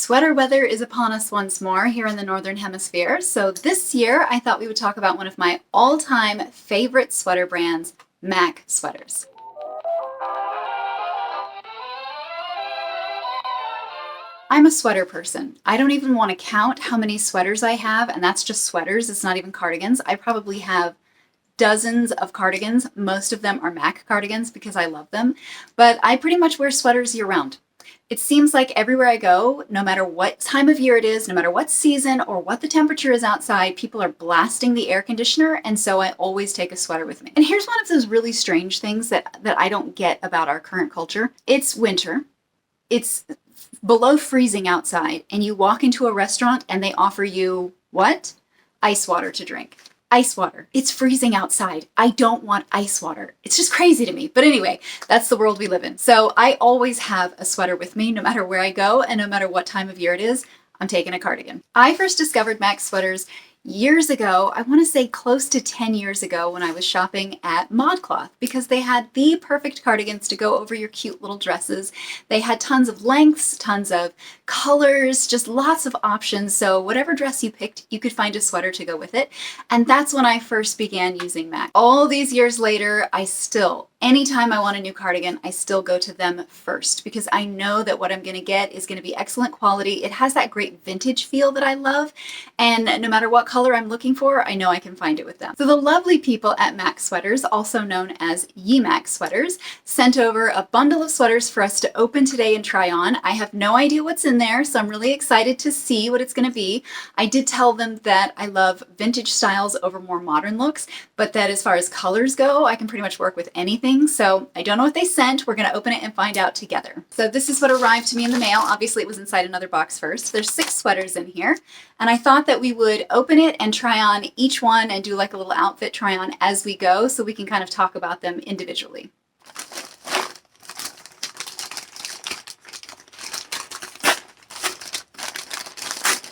Sweater weather is upon us once more here in the Northern Hemisphere. So this year, I thought we would talk about one of my all-time favorite sweater brands, MAC sweaters. I'm a sweater person. I don't even want to count how many sweaters I have, and that's just sweaters. It's not even cardigans. I probably have dozens of cardigans. Most of them are MAC cardigans because I love them, but I pretty much wear sweaters year-round. It seems like everywhere I go, no matter what time of year it is, no matter what season or what the temperature is outside, people are blasting the air conditioner, and so I always take a sweater with me. And here's one of those really strange things that I don't get about our current culture. It's winter. It's below freezing outside, and you walk into a restaurant and they offer you what? Ice water to drink. Ice water. It's freezing outside. I don't want ice water. It's just crazy to me. But anyway, that's the world we live in. So I always have a sweater with me no matter where I go and no matter what time of year it is. I'm taking a cardigan. I first discovered MAC sweaters years ago. I want to say close to 10 years ago when I was shopping at ModCloth because they had the perfect cardigans to go over your cute little dresses. They had tons of lengths, tons of colors, just lots of options. So whatever dress you picked, you could find a sweater to go with it. And that's when I first began using MAC. All these years later, anytime I want a new cardigan, I still go to them first because I know that what I'm going to get is going to be excellent quality. It has that great vintage feel that I love, and no matter what color I'm looking for, I know I can find it with them. So the lovely people at MAC Sweaters, also known as YMAC Sweaters, sent over a bundle of sweaters for us to open today and try on. I have no idea what's in there, so I'm really excited to see what it's going to be. I did tell them that I love vintage styles over more modern looks, but that as far as colors go, I can pretty much work with anything. So I don't know what they sent. We're going to open it and find out together. So this is what arrived to me in the mail. Obviously, it was inside another box first. There's 6 sweaters in here, and I thought that we would open it and try on each one and do like a little outfit try on as we go so we can kind of talk about them individually.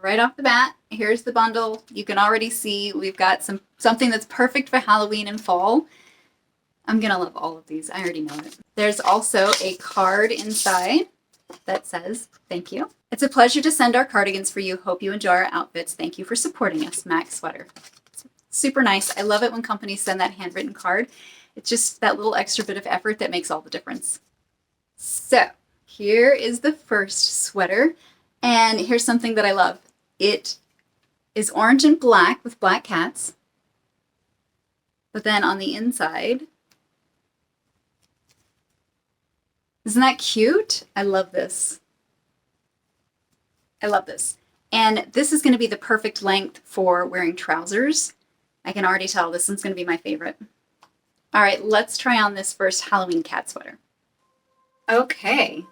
Right off the bat, here's the bundle. You can already see we've got something that's perfect for Halloween and fall. I'm gonna love all of these. I already know it. There's also a card inside that says, "Thank you. It's a pleasure to send our cardigans for you. Hope you enjoy our outfits. Thank you for supporting us, MAC Sweater." Super nice. I love it when companies send that handwritten card. It's just that little extra bit of effort that makes all the difference. So here is the first sweater, and here's something that I love. It is orange and black with black cats, but then on the inside, isn't that cute? I love this. I love this. And this is going to be the perfect length for wearing trousers. I can already tell this one's going to be my favorite. All right, let's try on this first Halloween cat sweater. Okay,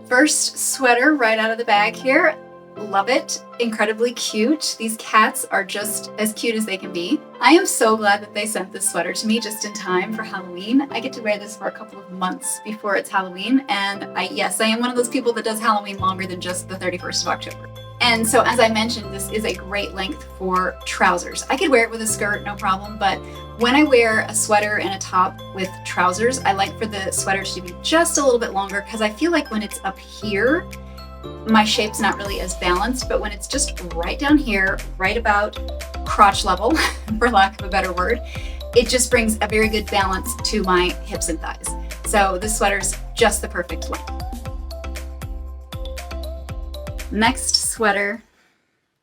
first sweater right out of the bag here. Love it. Incredibly cute. These cats are just as cute as they can be. I am so glad that they sent this sweater to me just in time for Halloween. I get to wear this for a couple of months before it's Halloween, and yes, I am one of those people that does Halloween longer than just the 31st of October. And so as I mentioned, this is a great length for trousers. I could wear it with a skirt, no problem, but when I wear a sweater and a top with trousers, I like for the sweaters to be just a little bit longer because I feel like when it's up here, my shape's not really as balanced, but when it's just right down here, right about crotch level, for lack of a better word, it just brings a very good balance to my hips and thighs. So this sweater's just the perfect length. Next sweater,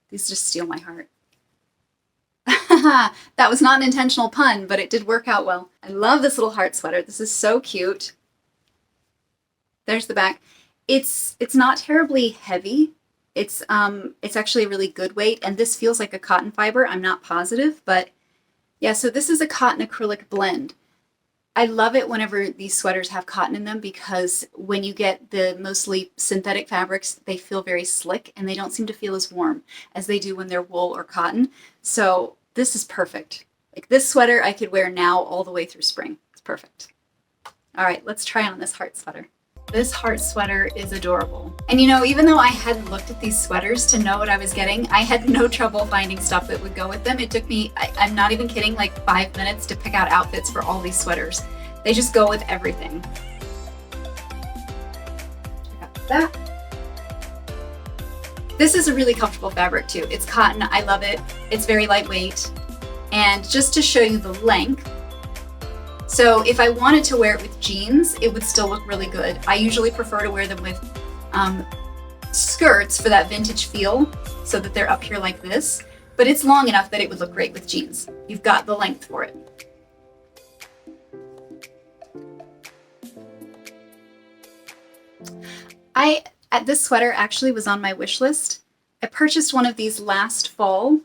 these just steal my heart. That was not an intentional pun, but it did work out well. I love this little heart sweater. This is so cute. There's the back. It's not terribly heavy. It's actually a really good weight, and this feels like a cotton fiber. I'm not positive, but yeah, so this is a cotton acrylic blend. I love it whenever these sweaters have cotton in them because when you get the mostly synthetic fabrics, they feel very slick and they don't seem to feel as warm as they do when they're wool or cotton. So this is perfect. Like this sweater I could wear now all the way through spring. It's perfect. All right, let's try on this heart sweater. This heart sweater is adorable. And you know, even though I hadn't looked at these sweaters to know what I was getting, I had no trouble finding stuff that would go with them. It took me, I'm not even kidding, like 5 minutes to pick out outfits for all these sweaters. They just go with everything. Check out that. This is a really comfortable fabric too. It's cotton, I love it. It's very lightweight. And just to show you the length, so if I wanted to wear it with jeans, it would still look really good. I usually prefer to wear them with skirts for that vintage feel, so that they're up here like this, but it's long enough that it would look great with jeans. You've got the length for it. This sweater actually was on my wish list. I purchased one of these last fall,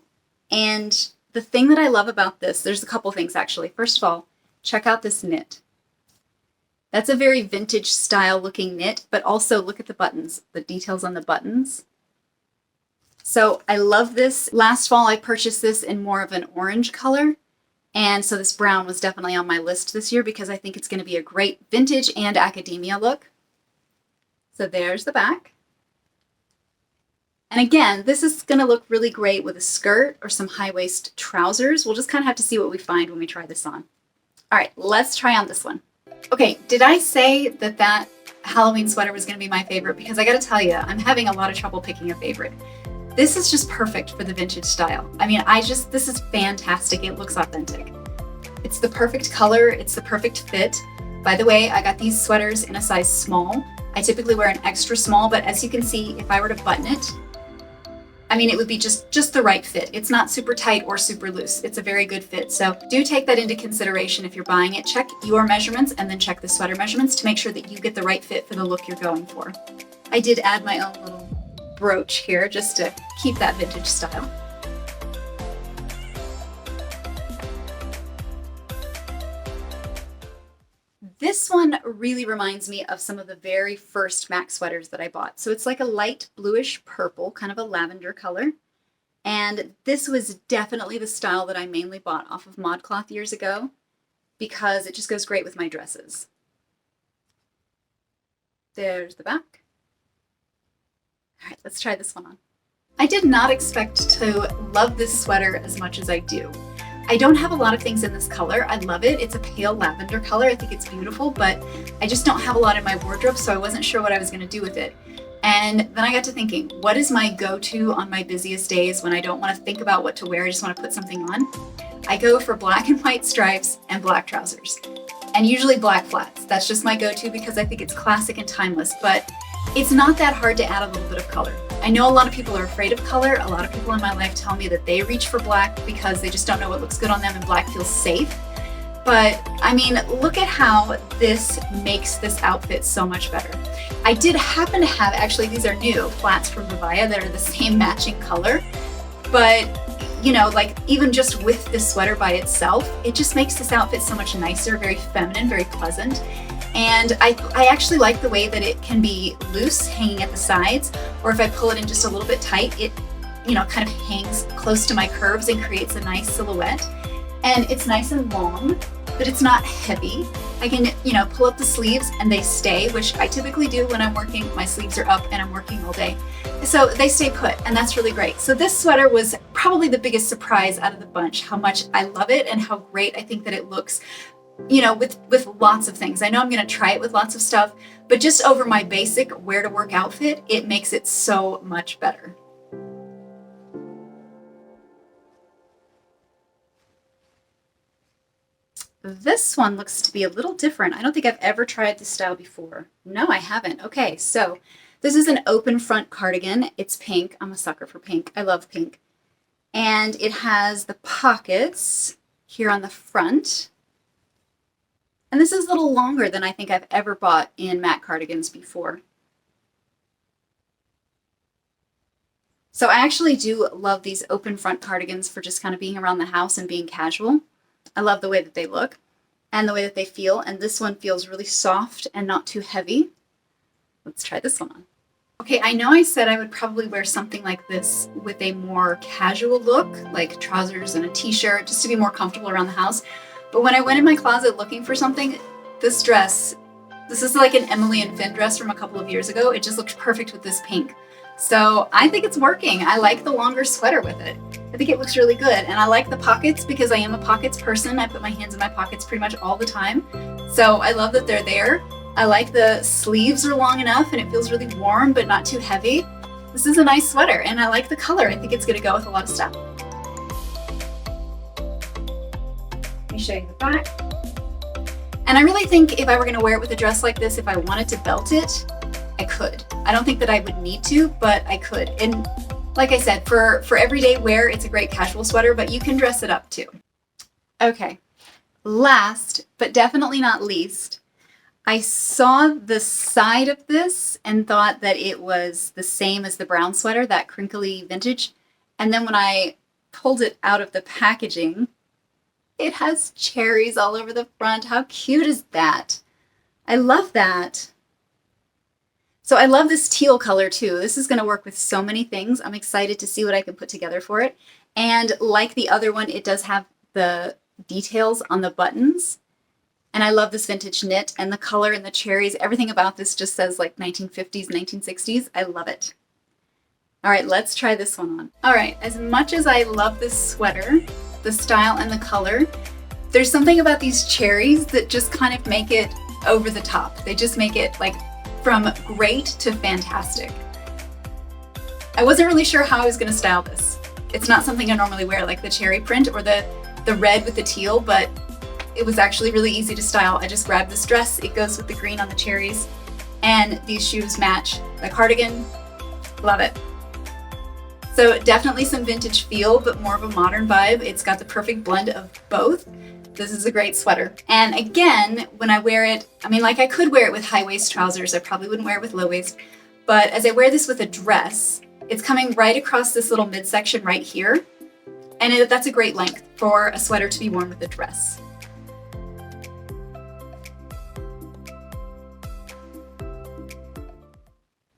and the thing that I love about this, there's a couple things actually. First of all, check out this knit. That's a very vintage style looking knit, but also look at the buttons, the details on the buttons. So I love this. Last fall I purchased this in more of an orange color, and so this brown was definitely on my list this year because I think it's going to be a great vintage and academia look. So there's the back. And again, this is going to look really great with a skirt or some high-waist trousers. We'll just kind of have to see what we find when we try this on. All right, let's try on this one. Okay, did I say that Halloween sweater was going to be my favorite? Because I got to tell you, I'm having a lot of trouble picking a favorite. This is just perfect for the vintage style. I mean, this is fantastic. It looks authentic. It's the perfect color. It's the perfect fit. By the way, I got these sweaters in a size small. I typically wear an extra small, but as you can see, if I were to button it, I mean, it would be just the right fit. It's not super tight or super loose. It's a very good fit. So do take that into consideration if you're buying it. Check your measurements and then check the sweater measurements to make sure that you get the right fit for the look you're going for. I did add my own little brooch here just to keep that vintage style. This one really reminds me of some of the very first MAC sweaters that I bought. So it's like a light bluish purple, kind of a lavender color. And this was definitely the style that I mainly bought off of ModCloth years ago because it just goes great with my dresses. There's the back. All right, let's try this one on. I did not expect to love this sweater as much as I do. I don't have a lot of things in this color. I love it. It's a pale lavender color. I think it's beautiful, but I just don't have a lot in my wardrobe, so I wasn't sure what I was going to do with it. And then I got to thinking, what is my go-to on my busiest days when I don't want to think about what to wear, I just want to put something on? I go for black and white stripes and black trousers, and usually black flats. That's just my go-to because I think it's classic and timeless, but it's not that hard to add a little bit of color. I know a lot of people are afraid of color. A lot of people in my life tell me that they reach for black because they just don't know what looks good on them and black feels safe. But I mean, look at how this makes this outfit so much better. I did happen to have, actually these are new, flats from Vivaya that are the same matching color. But you know, like even just with this sweater by itself, it just makes this outfit so much nicer, very feminine, very pleasant. And I actually like the way that it can be loose, hanging at the sides, or if I pull it in just a little bit tight, it, you know, kind of hangs close to my curves and creates a nice silhouette. And it's nice and long, but it's not heavy. I can, you know, pull up the sleeves and they stay, which I typically do when I'm working. My sleeves are up and I'm working all day. So they stay put, and that's really great. So this sweater was probably the biggest surprise out of the bunch, how much I love it and how great I think that it looks, you know, with lots of things. I know I'm going to try it with lots of stuff, but just over my basic wear to work outfit, it makes it so much better. This one looks to be a little different. I don't think I've ever tried this style before. No, I haven't. Okay, so this is an open front cardigan. It's pink. I'm a sucker for pink. I love pink. And it has the pockets here on the front. And this is a little longer than I think I've ever bought in MAC cardigans before. So I actually do love these open front cardigans for just kind of being around the house and being casual. I love the way that they look and the way that they feel. And this one feels really soft and not too heavy. Let's try this one on. Okay, I know I said I would probably wear something like this with a more casual look, like trousers and a t-shirt, just to be more comfortable around the house. But when I went in my closet looking for something, this dress, this is like an Emily and Finn dress from a couple of years ago. It just looked perfect with this pink. So I think it's working. I like the longer sweater with it. I think it looks really good. And I like the pockets because I am a pockets person. I put my hands in my pockets pretty much all the time. So I love that they're there. I like the sleeves are long enough and it feels really warm but not too heavy. This is a nice sweater and I like the color. I think it's gonna go with a lot of stuff. Let me show you the back. And I really think if I were gonna wear it with a dress like this, if I wanted to belt it, I could. I don't think that I would need to, but I could. And like I said, for everyday wear, it's a great casual sweater, but you can dress it up too. Okay, last, but definitely not least, I saw the side of this and thought that it was the same as the brown sweater, that crinkly vintage. And then when I pulled it out of the packaging, it has cherries all over the front. How cute is that? I love that. So I love this teal color too. This is going to work with so many things. I'm excited to see what I can put together for it. And like the other one, it does have the details on the buttons. And I love this vintage knit and the color and the cherries. Everything about this just says like 1950s, 1960s. I love it. All right, let's try this one on. All right, as much as I love this sweater, the style and the color, there's something about these cherries that just kind of make it over the top. They just make it like from great to fantastic. I wasn't really sure how I was going to style this. It's not something I normally wear, like the cherry print or the red with the teal, but it was actually really easy to style. I just grabbed this dress, it goes with the green on the cherries, and these shoes match the cardigan. Love it. So definitely some vintage feel, but more of a modern vibe. It's got the perfect blend of both. This is a great sweater. And again, when I wear it, I mean, like I could wear it with high waist trousers. I probably wouldn't wear it with low waist, but as I wear this with a dress, it's coming right across this little midsection right here. And that's a great length for a sweater to be worn with a dress.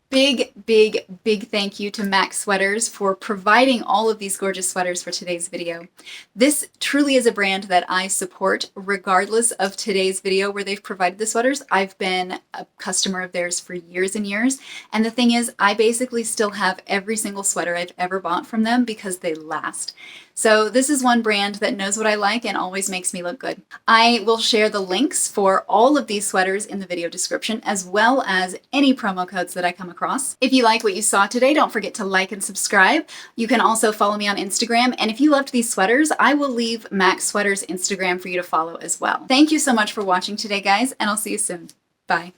Big, big, big thank you to Mac Sweaters for providing all of these gorgeous sweaters for today's video. This truly is a brand that I support regardless of today's video where they've provided the sweaters. I've been a customer of theirs for years and years. And the thing is, I basically still have every single sweater I've ever bought from them because they last. So this is one brand that knows what I like and always makes me look good. I will share the links for all of these sweaters in the video description, as well as any promo codes that I come across. If you like what you saw today, don't forget to like and subscribe. You can also follow me on Instagram. And if you loved these sweaters, I will leave Mac Sweaters Instagram for you to follow as well. Thank you so much for watching today, guys, and I'll see you soon. Bye.